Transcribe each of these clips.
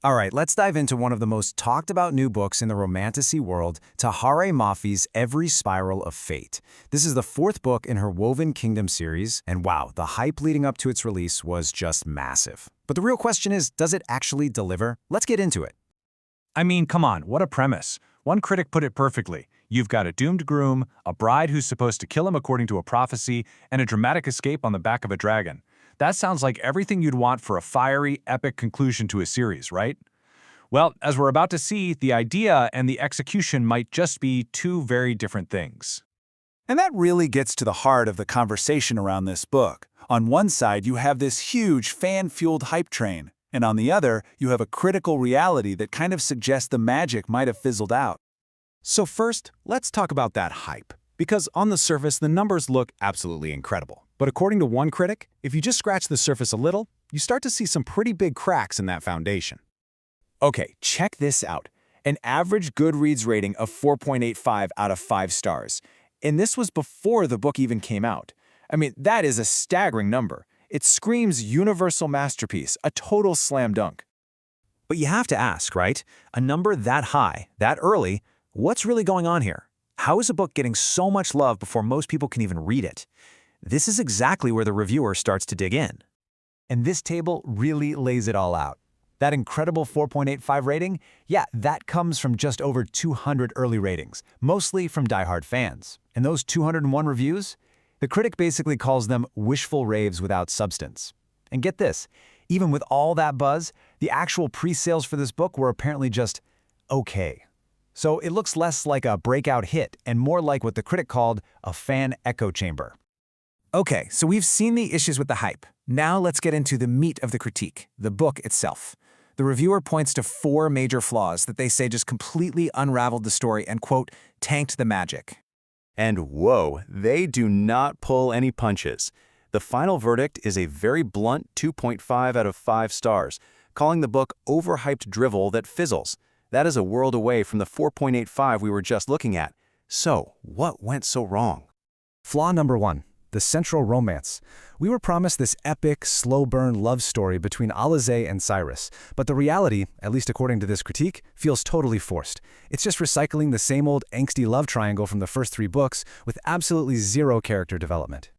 All right, let's dive into one of the most talked about new books in the romantasy world, Tahare Mafi's Every Spiral of Fate. This is the fourth book in her Woven Kingdom series, and wow, the hype leading up to its release was just massive. But the real question is, does it actually deliver? Let's get into it. I mean, come on, what a premise. One critic put it perfectly. You've got a doomed groom, a bride who's supposed to kill him according to a prophecy, and a dramatic escape on the back of a dragon. That sounds like everything you'd want for a fiery, epic conclusion to a series, right? Well, as we're about to see, the idea and the execution might just be two very different things. And that really gets to the heart of the conversation around this book. On one side, you have this huge fan-fueled hype train, and on the other, you have a critical reality that kind of suggests the magic might have fizzled out. So first, let's talk about that hype. Because on the surface, the numbers look absolutely incredible. But according to one critic, if you just scratch the surface a little, you start to see some pretty big cracks in that foundation. Okay, check this out. An average Goodreads rating of 4.85 out of 5 stars. And this was before the book even came out. I mean, that is a staggering number. It screams universal masterpiece, a total slam dunk. But you have to ask, right? A number that high, that early, what's really going on here? How is a book getting so much love before most people can even read it? This is exactly where the reviewer starts to dig in. And this table really lays it all out. That incredible 4.85 rating, yeah, that comes from just over 200 early ratings, mostly from diehard fans. And those 201 reviews? The critic basically calls them wishful raves without substance. And get this, even with all that buzz, the actual pre-sales for this book were apparently just okay. So it looks less like a breakout hit and more like what the critic called a fan echo chamber. Okay, so we've seen the issues with the hype. Now let's get into the meat of the critique, the book itself. The reviewer points to 4 major flaws that they say just completely unraveled the story and, quote, tanked the magic. And whoa, they do not pull any punches. The final verdict is a very blunt 2.5 out of 5 stars, calling the book overhyped drivel that fizzles. That is a world away from the 4.85 we were just looking at. So, what went so wrong? Flaw number 1. The central romance. We were promised this epic, slow-burn love story between Alizeh and Cyrus, but the reality, at least according to this critique, feels totally forced. It's just recycling the same old angsty love triangle from the first 3 books with absolutely zero character development.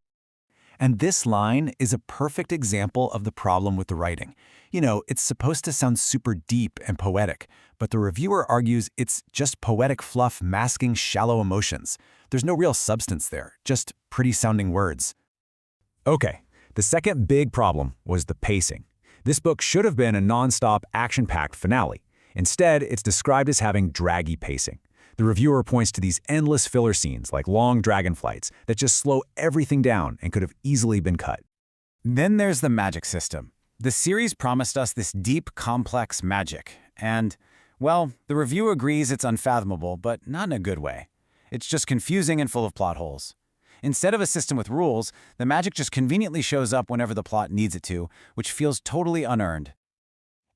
And this line is a perfect example of the problem with the writing. You know, it's supposed to sound super deep and poetic, but the reviewer argues it's just poetic fluff masking shallow emotions. There's no real substance there, just pretty-sounding words. Okay, the second big problem was the pacing. This book should have been a non-stop, action-packed finale. Instead, it's described as having draggy pacing. The reviewer points to these endless filler scenes like long dragon flights that just slow everything down and could have easily been cut. Then there's the magic system. The series promised us this deep, complex magic. And, well, the review agrees it's unfathomable, but not in a good way. It's just confusing and full of plot holes. Instead of a system with rules, the magic just conveniently shows up whenever the plot needs it to, which feels totally unearned.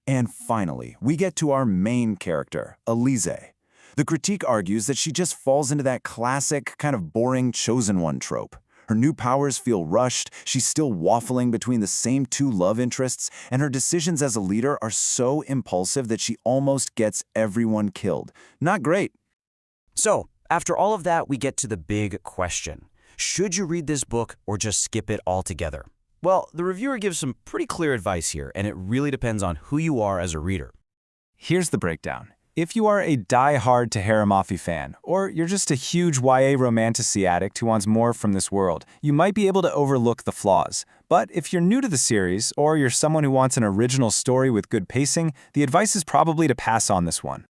And finally, we get to our main character, Alizeh. The critique argues that she just falls into that classic, kind of boring chosen one trope. Her new powers feel rushed, she's still waffling between the same 2 love interests, and her decisions as a leader are so impulsive that she almost gets everyone killed. Not great. So, after all of that, we get to the big question. Should you read this book or just skip it altogether? Well, the reviewer gives some pretty clear advice here, and it really depends on who you are as a reader. Here's the breakdown. If you are a die-hard Tahare Mafi fan, or you're just a huge YA romantasy addict who wants more from this world, you might be able to overlook the flaws. But if you're new to the series, or you're someone who wants an original story with good pacing, the advice is probably to pass on this one.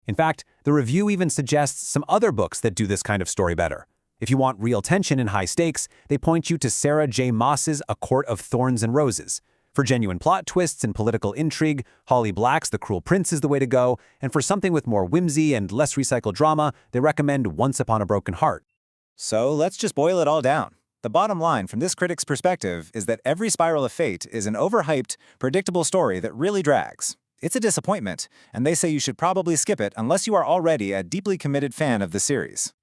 In fact, the review even suggests some other books that do this kind of story better. If you want real tension and high stakes, they point you to Sarah J. Maas's A Court of Thorns and Roses. For genuine plot twists and political intrigue, Holly Black's The Cruel Prince is the way to go, and for something with more whimsy and less recycled drama, they recommend Once Upon a Broken Heart. So let's just boil it all down. The bottom line from this critic's perspective is that Every Spiral of Fate is an overhyped, predictable story that really drags. It's a disappointment, and they say you should probably skip it unless you are already a deeply committed fan of the series.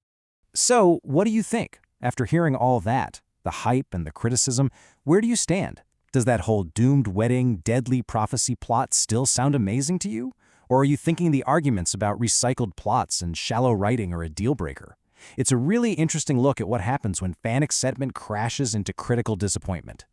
So, what do you think? After hearing all that, the hype and the criticism, where do you stand? Does that whole doomed wedding, deadly prophecy plot still sound amazing to you? Or are you thinking the arguments about recycled plots and shallow writing are a deal-breaker? It's a really interesting look at what happens when fan excitement crashes into critical disappointment.